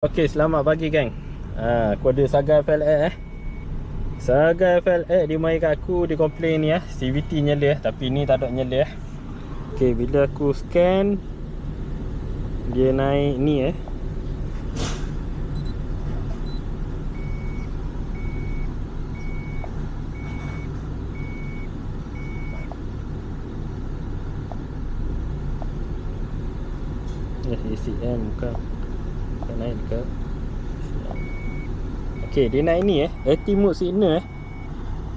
Okey, selamat pagi geng. Aku ada Saga FLX Saga FLX dia mai kat aku, dia komplain ni CVT nyala tapi ni tak ada nyala Okey, bila aku scan dia naik ni ACM bukan naik ke. Okey, dia naik ni active mode signal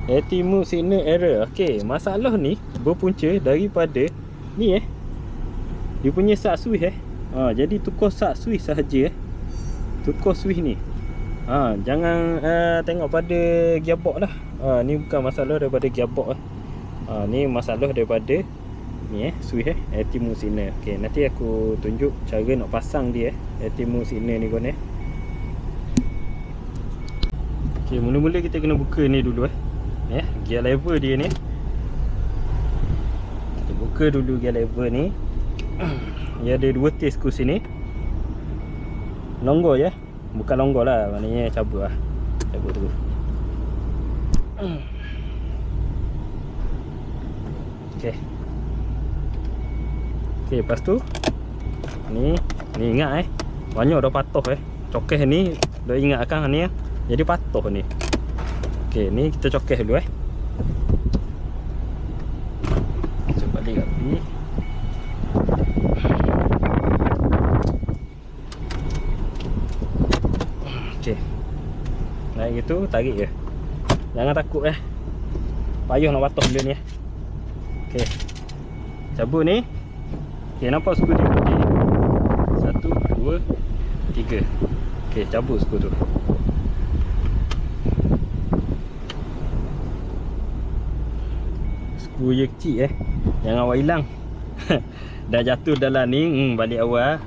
active mode signal error. Okey, masalah ni berpunca daripada ni dia punya sat switch jadi tukar sat switch sahaja tukar switch ni. Jangan tengok pada gearbox lah. Ni bukan masalah daripada gearbox ni masalah daripada ni switch active mode signal. Okey, nanti aku tunjuk cara nak pasang dia active mode signal ni kawan Okey, mula-mula kita kena buka ni dulu gear lever dia ni. Kita buka dulu gear lever ni. Dia ada dua tail skru sini. Longgar je, bukan longgar lah, maknanya cabut lah. Cabut dulu. Okey. Okey, lepas tu ni ingat banyak dah patuh cokeh ni dah ingat akan ni jadi patuh ni. Okey, ni kita cokeh dulu Kita balik api. Okey. Naik gitu, tarik je. Jangan takut payah nak patuh benda ni Okey. Cabut ni. Okey, nampak skru dia? Okey. 1 2 3. Okey, cabut skru tu. Skru je kecil jangan awak hilang. Dah jatuh dalam ni, balik awal.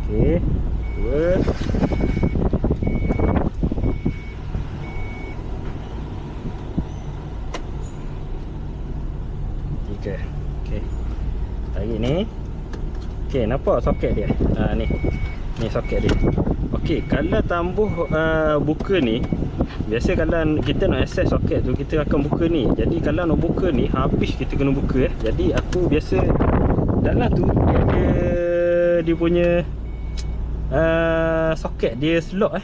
Okey, 2 3. Okey. Tarik ni. Okey, nampak soket dia? Ni soket dia. Okey, kalau tambuh buka ni, biasa kalau kita nak access soket tu kita akan buka ni. Jadi kalau nak buka ni habis kita kena buka Jadi aku biasa dalam tu dia punya soket dia slot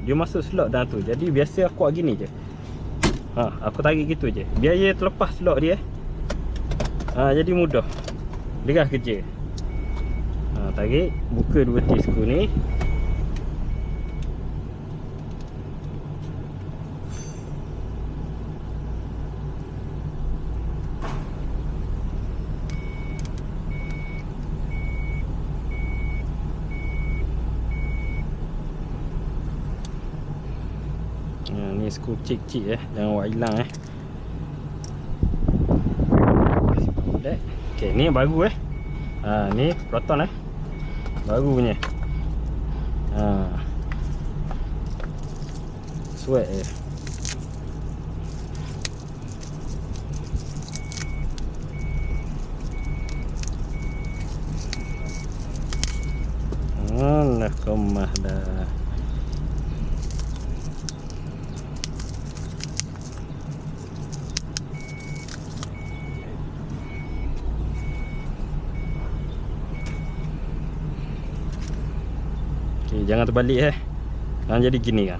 dia masuk slot dalam tu. Jadi biasa aku buat gini je. Aku tarik gitu je. Biar dia terlepas slot dia. Jadi mudah. Derah kerja. Tarik, buka dua tail skru ni. Ni skru cik-cik jangan buat hilang Okey, ni baru ni proton baru punya. Sweat Alah, kemah dah. Okay, jangan terbalik jadi gini kan.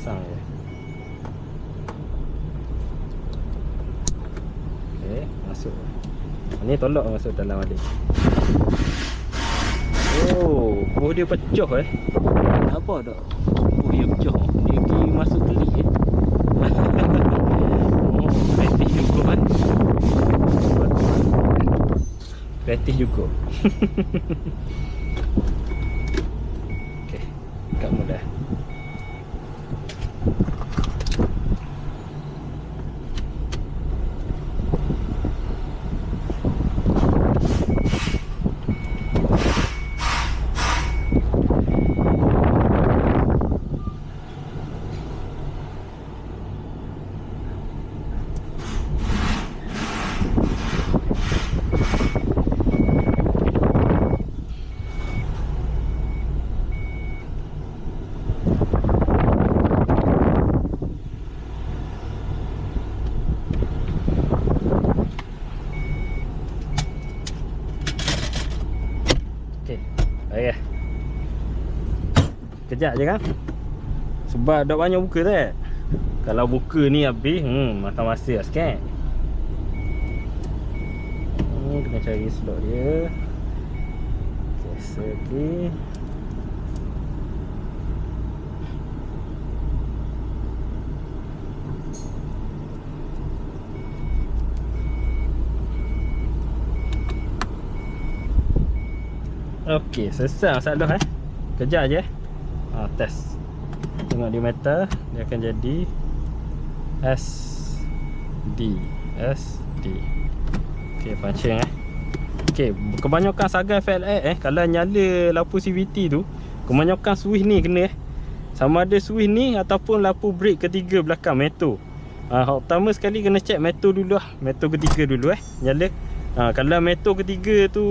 Pasang je. Okey, masuk. Ni tolak masuk dalam balik. Oh, buah dia pecah Nampak tak? Buah dia pecah ni. juga. Okey, kat mudah. Okey. Kejap je kan. Sebab dah banyak buka tak? Kalau buka ni habis, makan masa lah sikit. Kena cari slot dia. Okey, lagi. Okey, selesai masalah Kejap je. Test. Tengok dia metal, dia akan jadi SD. Okey, function Okey, kebanyakan Sagan FLX kalau nyala lampu CVT tu, kebanyakan switch ni kena sama ada switch ni ataupun lampu brake ketiga belakang meto. Pertama sekali kena check meto dulu meto ketiga dulu nyala. Kalau meto ketiga tu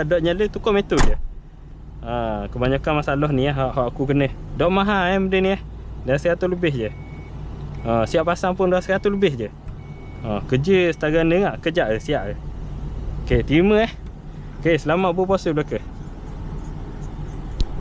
dak nyala, tukar meto je. Kebanyakan masalah ni hak aku kena. Dak mahal benda ni dah 100 lebih je. Siap pasang pun dah 100 lebih je. Kerja setara ni kejap je siap je. Okey, terima Okey, selamat berpuasa belaka.